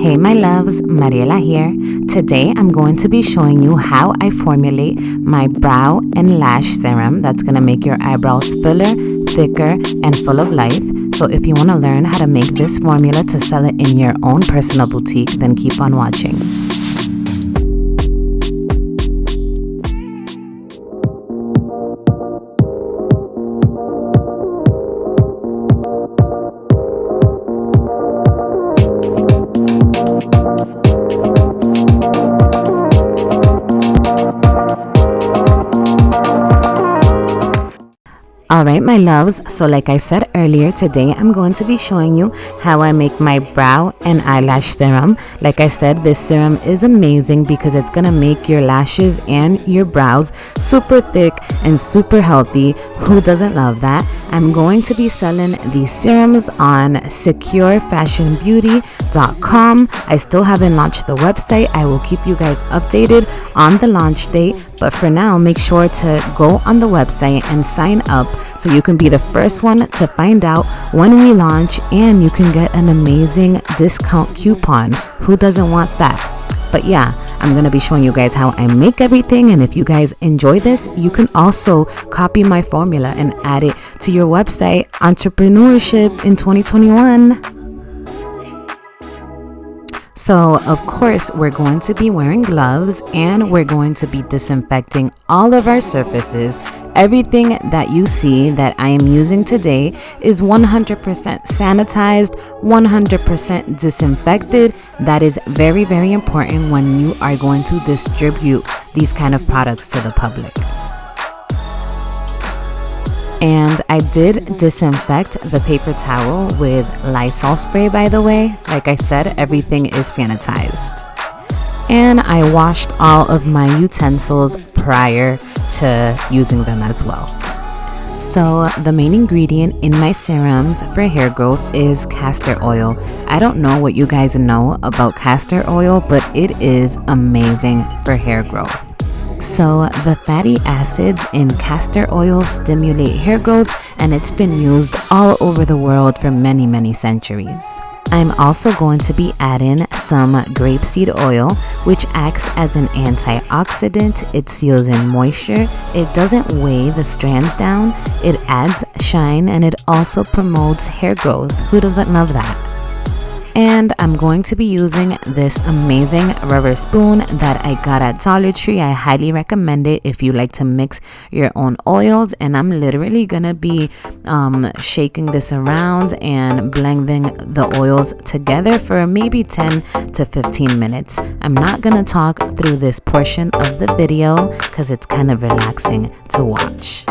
Hey my loves, Mariela here. Today I'm going to be showing you how I formulate my brow and lash serum that's going to make your eyebrows fuller, thicker, and full of life. So if you want to learn how to make this formula to sell it in your own personal boutique, then keep on watching. Alright my loves, so like I said earlier, today I'm going to be showing you how I make my brow and eyelash serum. Like I said, this serum is amazing because it's going to make your lashes and your brows super thick and super healthy. Who doesn't love that? I'm going to be selling these serums on securefashionbeauty.com. I still haven't launched the website. I will keep you guys updated on the launch date. But for now, make sure to go on the website and sign up so you can be the first one to find out when we launch, and you can get an amazing discount coupon. Who doesn't want that? But yeah, I'm going to be showing you guys how I make everything, and if you guys enjoy this, you can also copy my formula and add it to your website, Entrepreneurship in 2021. So, of course, we're going to be wearing gloves and we're going to be disinfecting all of our surfaces. Everything that you see that I am using today is 100% sanitized, 100% disinfected. That is very, very important when you are going to distribute these kind of products to the public. And I did disinfect the paper towel with Lysol spray, by the way. Like I said, everything is sanitized. And I washed all of my utensils prior to using them as well. So the main ingredient in my serums for hair growth is castor oil. I don't know what you guys know about castor oil, but it is amazing for hair growth. So the fatty acids in castor oil stimulate hair growth, and it's been used all over the world for many, many centuries. I'm also going to be adding some grapeseed oil, which acts as an antioxidant. It seals in moisture. It doesn't weigh the strands down. It adds shine, and it also promotes hair growth. Who doesn't love that? And I'm going to be using this amazing rubber spoon that I got at Dollar Tree. I highly recommend it if you like to mix your own oils. And I'm literally going to be shaking this around and blending the oils together for maybe 10 to 15 minutes. I'm not going to talk through this portion of the video because it's kind of relaxing to watch.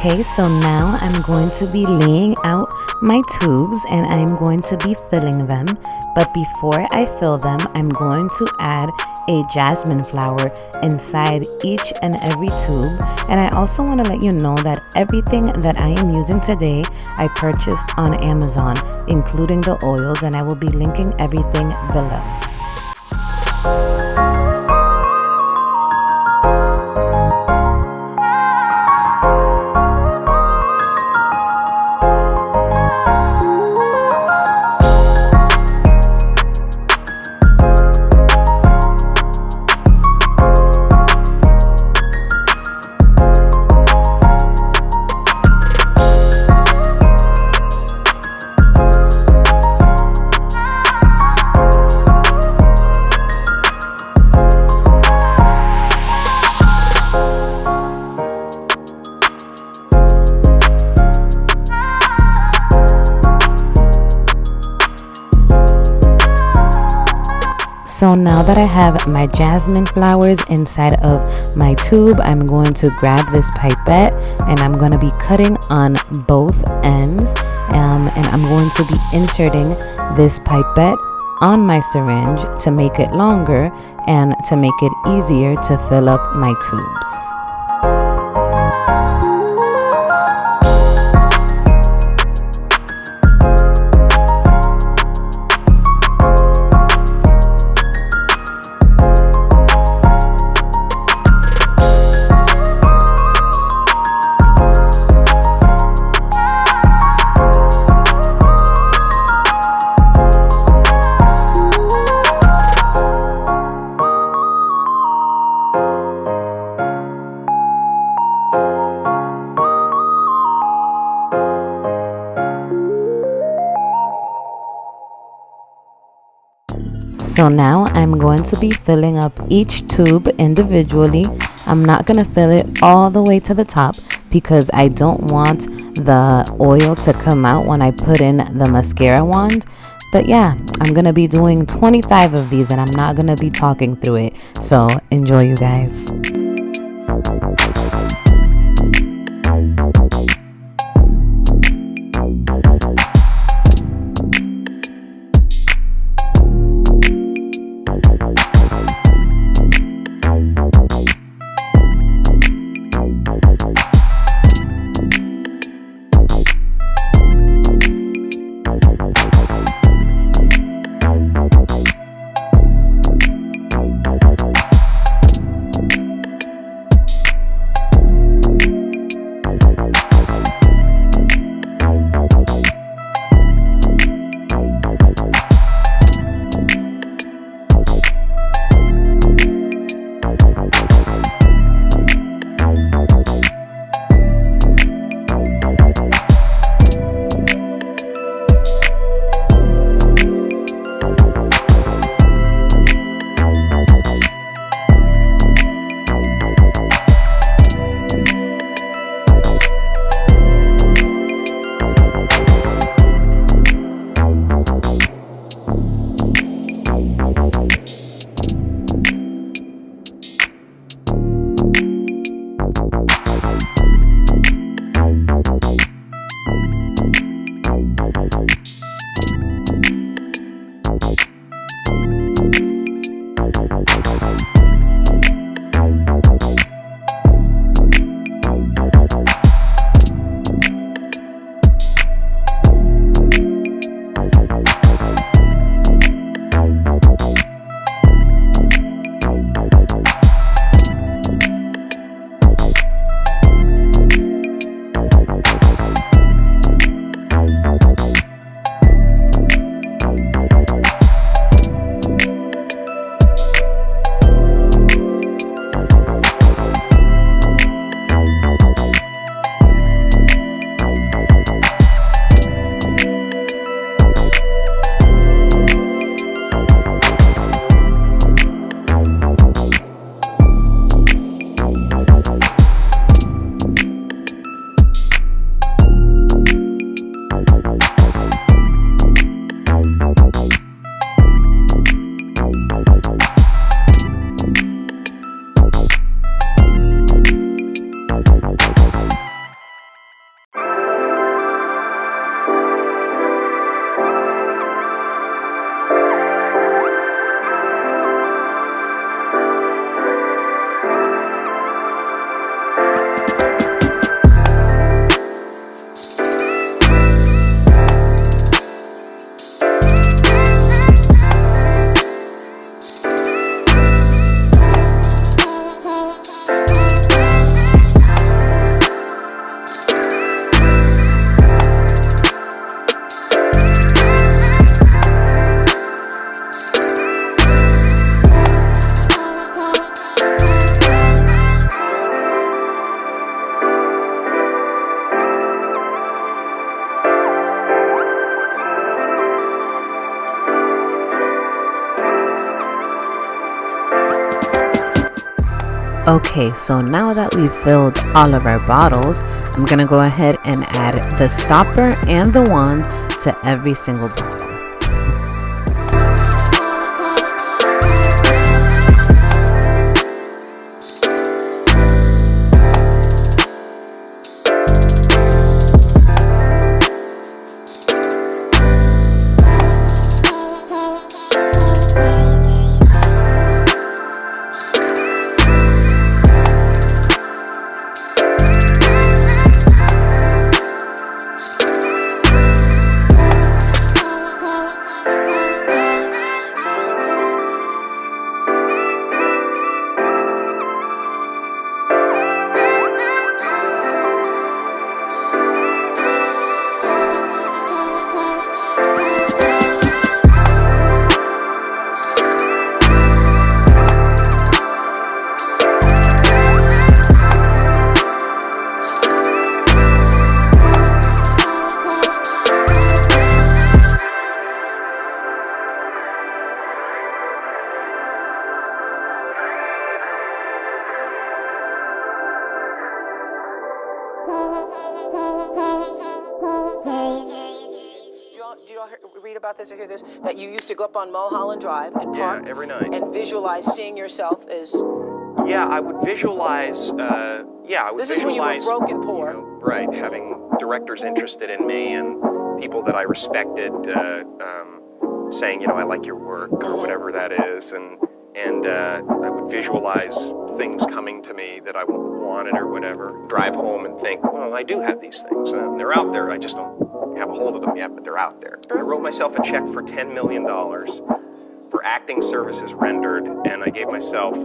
Okay, so now I'm going to be laying out my tubes and I'm going to be filling them. But before I fill them, I'm going to add a jasmine flower inside each and every tube. And I also want to let you know that everything that I am using today, I purchased on Amazon, including the oils, and I will be linking everything below. So now that I have my jasmine flowers inside of my tube, I'm going to grab this pipette and I'm going to be cutting on both ends, and I'm going to be inserting this pipette on my syringe to make it longer and to make it easier to fill up my tubes. So now I'm going to be filling up each tube individually. I'm not going to fill it all the way to the top because I don't want the oil to come out when I put in the mascara wand. But yeah, I'm going to be doing 25 of these and I'm not going to be talking through it. So enjoy, you guys. Okay, so now that we've filled all of our bottles, I'm gonna go ahead and add the stopper and the wand to every single bottle. Do you all read about this or hear this? That you used to go up on Mulholland Drive and park every night and visualize seeing yourself as... Yeah, I would visualize, This is when you were broke and poor. You know, right, having directors interested in me and people that I respected saying, you know, I like your work or whatever that is. And I would visualize things coming to me that I wanted or whatever. Drive home and think, well, I do have these things. They're out there. I just don't have a hold of them yet, but they're out there. I wrote myself a check for $10 million for acting services rendered, and I gave myself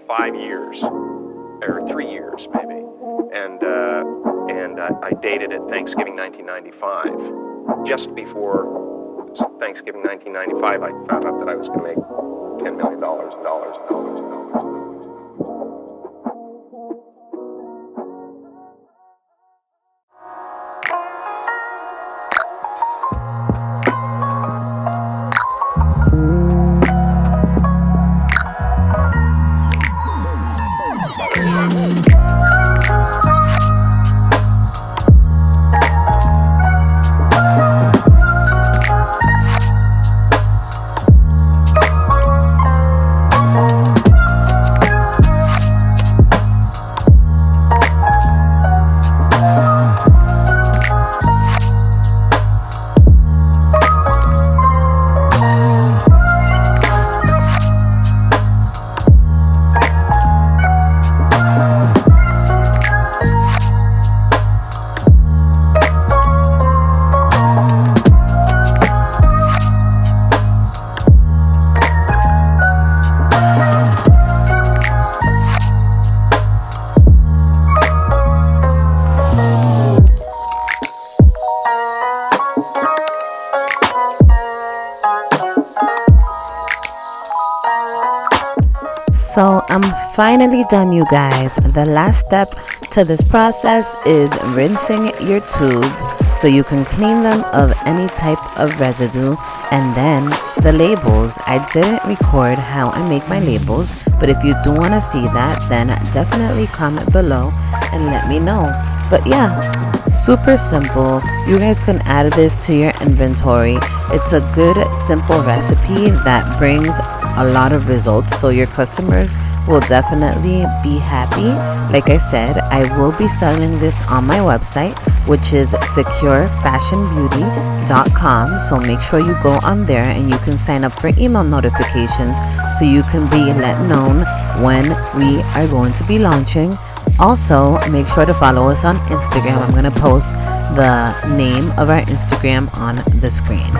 5 years, or 3 years maybe. And I dated it Thanksgiving 1995. Just before Thanksgiving 1995, I found out that I was going to make $10 million. So I'm finally done, you guys. The last step to this process is rinsing your tubes so you can clean them of any type of residue. And then the labels. I didn't record how I make my labels, but if you do want to see that, then definitely comment below and let me know. But yeah, super simple. You guys can add this to your inventory. It's a good, simple recipe that brings a lot of results, so your customers will definitely be happy. Like I said, I will be selling this on my website, which is securefashionbeauty.com. So make sure you go on there and you can sign up for email notifications so you can be let known when we are going to be launching. Also, make sure to follow us on Instagram. I'm going to post the name of our Instagram on the screen.